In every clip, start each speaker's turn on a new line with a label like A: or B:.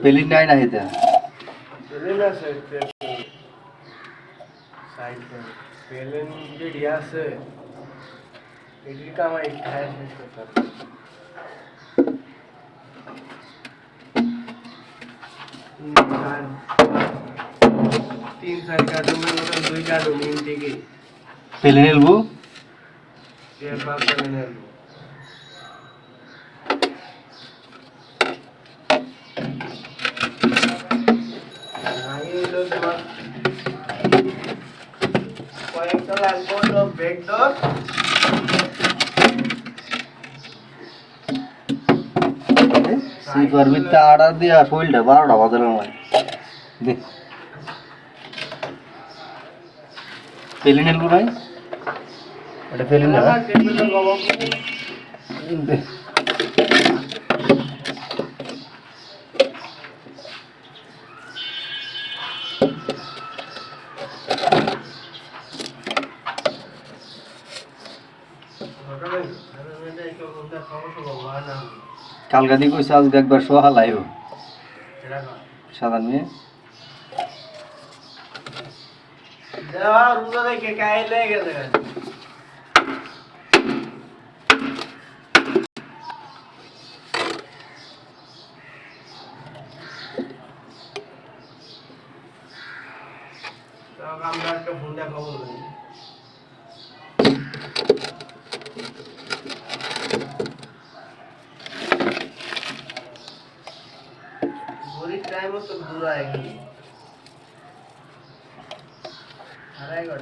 A: পেলি নাই না এটা
B: পেলেন আছে সাইডে পেলেন যে আছে এটির কামাই খায় শেষ করতে तीन साल का तो मैं मतलब 2 का डोमेन देगी
A: पेले नेलबो
B: ये बात पेले नेलबो ये लोग कोई तो लागो तो बैक डोर
A: सी परमिट ऑर्डर दिया फुल 12টা বাজে না দে পেলে নেলবো ভাই এটা পেলে না দে কালকা দি কইছে আজ একবার সোহা লাইও সাদা নিয়ে
B: দেওয়া রুজা দেখে কাইলে গেছে তো আমরা একটা ফোন দেখাবো टाइम तो दूर आएगी आएगा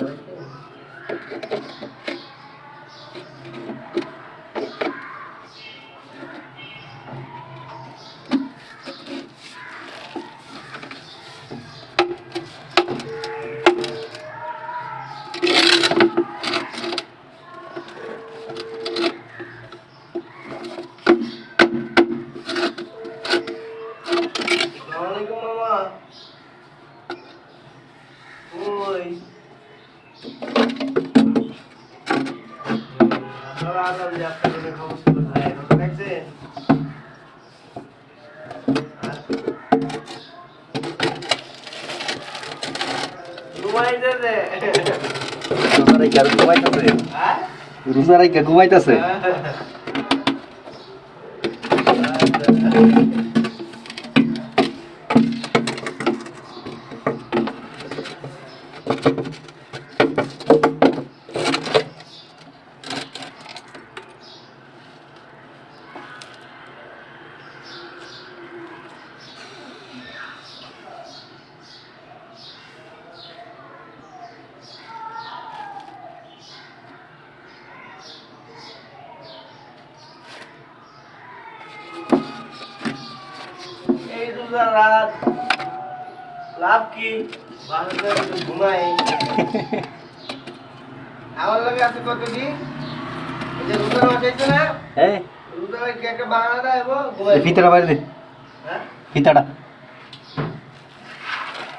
A: রুজারাই কে ঘুমাইতেছে
B: रात लाभ की घुमाए আমার লাগে আছে কত কি এই যে রুদার বাজাইছে না
A: হ্যাঁ
B: রুদার কে কে বাংলা দাইবো ঘুমাই
A: ফিতাটা বাইরে দে
B: হ্যাঁ
A: ফিতাটা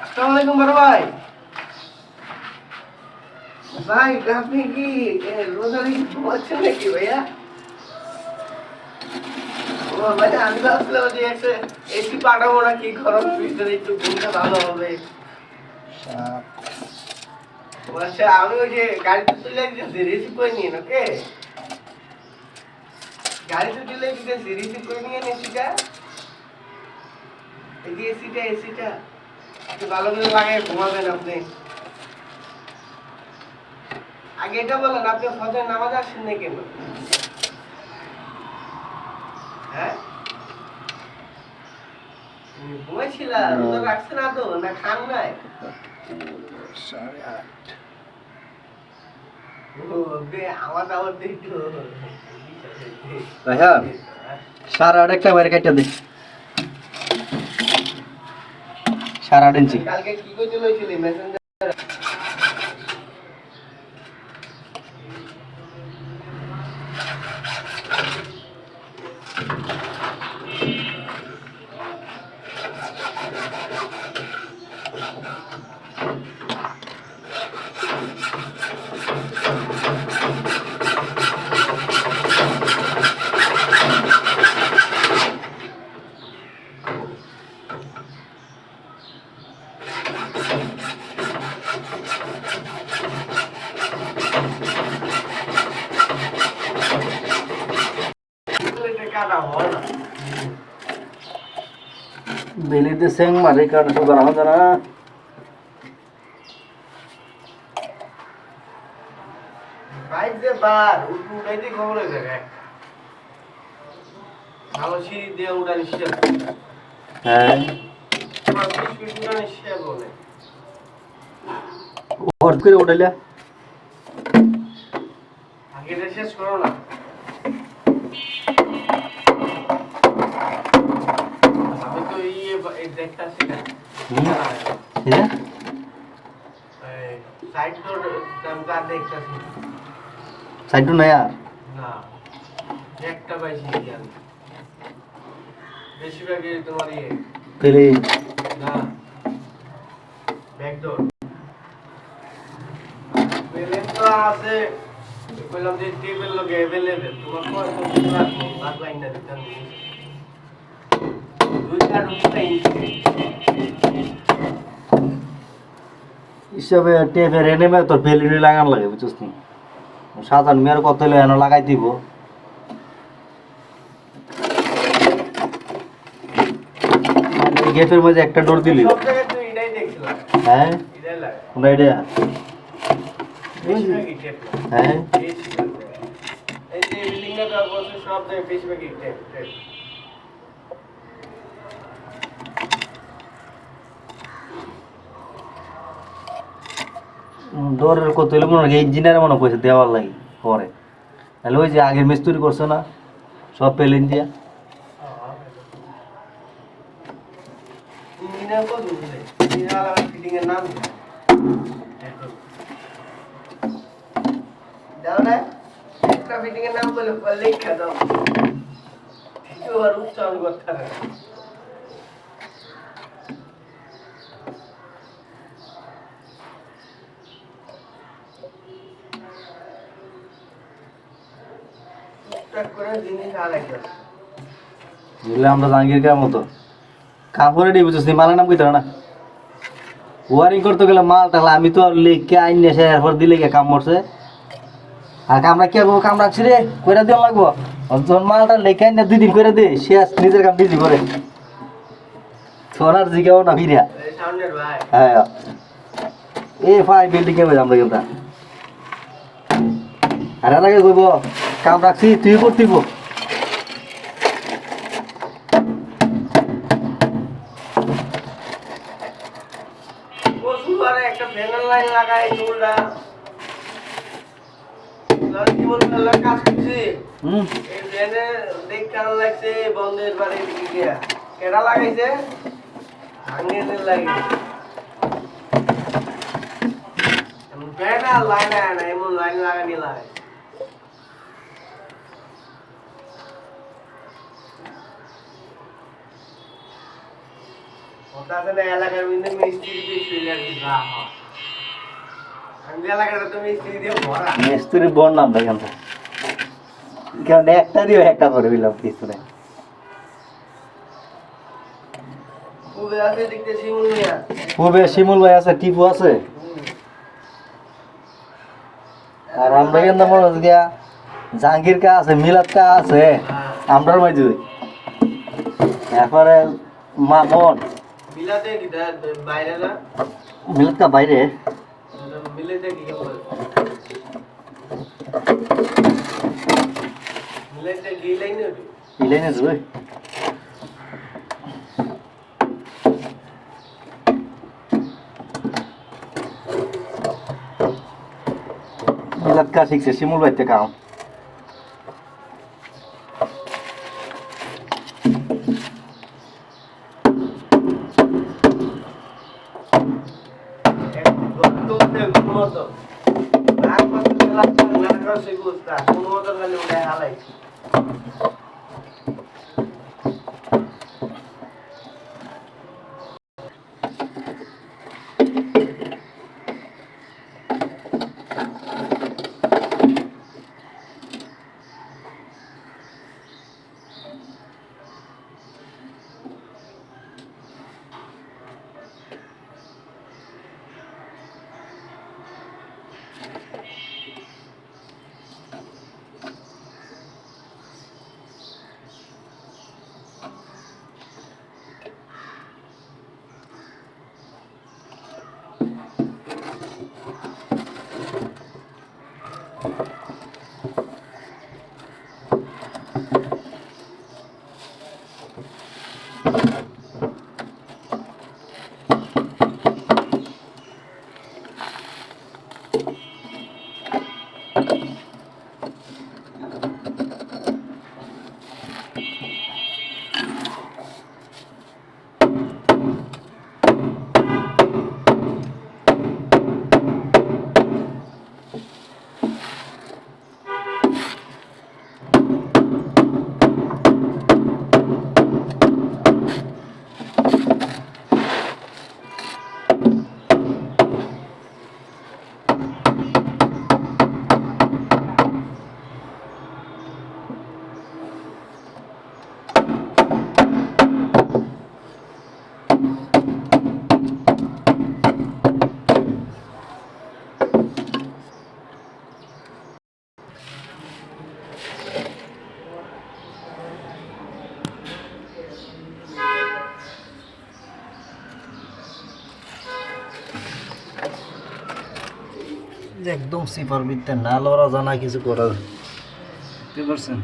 B: আসসালামু আলাইকুম বড় ভাই ভাই আপনি কি রোজা রেখে ঘুমাচ্ছেন নাকি ভাইয়া ভাই আমি ভাবছিলাম যে একটা এসি পাঠাবো নাকি গরম ভিতরে একটু ঘুমটা ভালো হবে আচ্ছা আমি ওই যে গাড়িতে চলে গেছি রিসিভ করে নিয়ে ওকে গাড়িতে চলে গেছি রিসিভ করে নিয়ে এসিটা এই যে এসিটা একটু ভালো করে লাগাই ঘুমাবেন আপনি আগে এটা বলেন আপনি ফজর নামাজ আসেন না কেন হ্যাঁ ঘুমাইছিলা রোজা রাখছে না তো না খান নাই 8:30 আমার আবার দেখতো
A: ভাইয়া 8:30 একটা বাইরে কাটতে দে 8:30 ইঞ্চি
B: কালকে কি কই চলেছিলি মেসেঞ্জার
A: বেলিতে সেং মারে কাটা তো করা হবে না।
B: বাইক যে বার উঠাইতে খবর হয়ে যাবে ভালো সিঁড়ি দিয়ে উঠানি শেয়ার
A: হ্যাঁ
B: উঠানি শেয়ার বলে
A: হট করে উঠাইলা
B: আগে শেষ করো না আমি তো এই দেখতাছি না সাইড তো দামটা দেখতাছি
A: সাইড না यार
B: না একটা পাইছি জ্ঞান বেশিরভাগই তোমার
A: পেলে
B: না ব্যাকডোর পেলে তো আছে বললাম যে টেবিল লগে अवेलेबल তোমার কয় কত রাখবো বাদ লাইন না দিতে দুই কার্ড উঠতে
A: হিসাবে টেপের এনে মে তোর বেলিনি লাগান লাগে বুঝছিস নি সাধারণ মেয়ের কত হলে এনে লাগাই দিব গেটের মধ্যে একটা ডোর দিলি
B: সব জায়গায় তুই এটাই দেখছিলাম
A: হ্যাঁ
B: এটাই লাগে
A: কোনটা এটা
B: বেশিরভাগই টেপ
A: হ্যাঁ
B: এই যে বিল্ডিংটা বলছে সব জায়গায় বেশিরভাগই টেপ
A: ডোরের কত হলে মনে হয় ইঞ্জিনিয়ার মনে পয়সা দেওয়ার লাগে পরে তাহলে ওই যে আগের মিস্ত্রি করছে না সব পেলেন দিয়া
B: ইঞ্জিনিয়ার কত বুঝলে ইঞ্জিনিয়ার আলাদা ফিটিং এর নাম দাও না একটা ফিটিং এর নাম বলে লেখা দাও কিছু আর উচ্চারণ করতে হবে করে জিনিস আলাদা
A: বুঝলে আমরা জাহাঙ্গীর কার মতো কাম করে দিই বুঝছিস মালের নাম কইতে না ওয়ারিং করতে গেলে মাল তাহলে আমি তো লিখে আইন এসে এরপর দিলে কে কাম করছে আর কামরা কে কাম রাখছি রে কইরা দেওয়া লাগবো যখন মালটা লেখে আইন 2 দিন করে দে শেষ নিজের কাম নিজে করে সোনার জিগাও না ফিরিয়া
B: সামনের ভাই
A: হ্যাঁ এ ভাই বিল্ডিং এ আমরা কিন্তু আর আগে কইব কাম রাখছি তুই করতিব
B: পশুবারে একটা প্যানেল লাইন লাগাই চুলটা কি বলবো কাজ করছি এই ভ্যানে দেখ কেমন লাগছে বন্ধের বাড়ি দিকে গিয়া কেডা লাগাইছে ভাঙিয়ে লাগে এমন প্যানেল লাইন না এমন লাইন লাগানি লাগে ওটাতে এলাকার মধ্যে মিস্ত্রি বেশি লাগে না আমি এলাকাটা তো মিস্ত্রি দিয়ে ভরা
A: মিস্ত্রি বড় নাম দেখেন তো কারণ একটা দিয়ে একটা করে দিলাম কিছু নেই
B: খুবই আছে দেখতে শিমুল মিয়া
A: পূবে শিমুল ভাই আছে টিপু আছে আর আমরা কিন্তু মনে হচ্ছে গিয়া জাহাঙ্গীর কা আছে মিলাদ কা আছে আমরার মাঝে এরপরে মামন
B: মিলাতে কি বাইরে না
A: মিলাদ কা বাইরে
B: মিলাতে কি বল মিলাতে কি লাইন না
A: ইলেনে জুই মিলাদ কা শিখছে শিমুল ভাইতে কাম একদম সিপার বিদ্যা না লড়া জানা কিছু করার বুঝতে পারছেন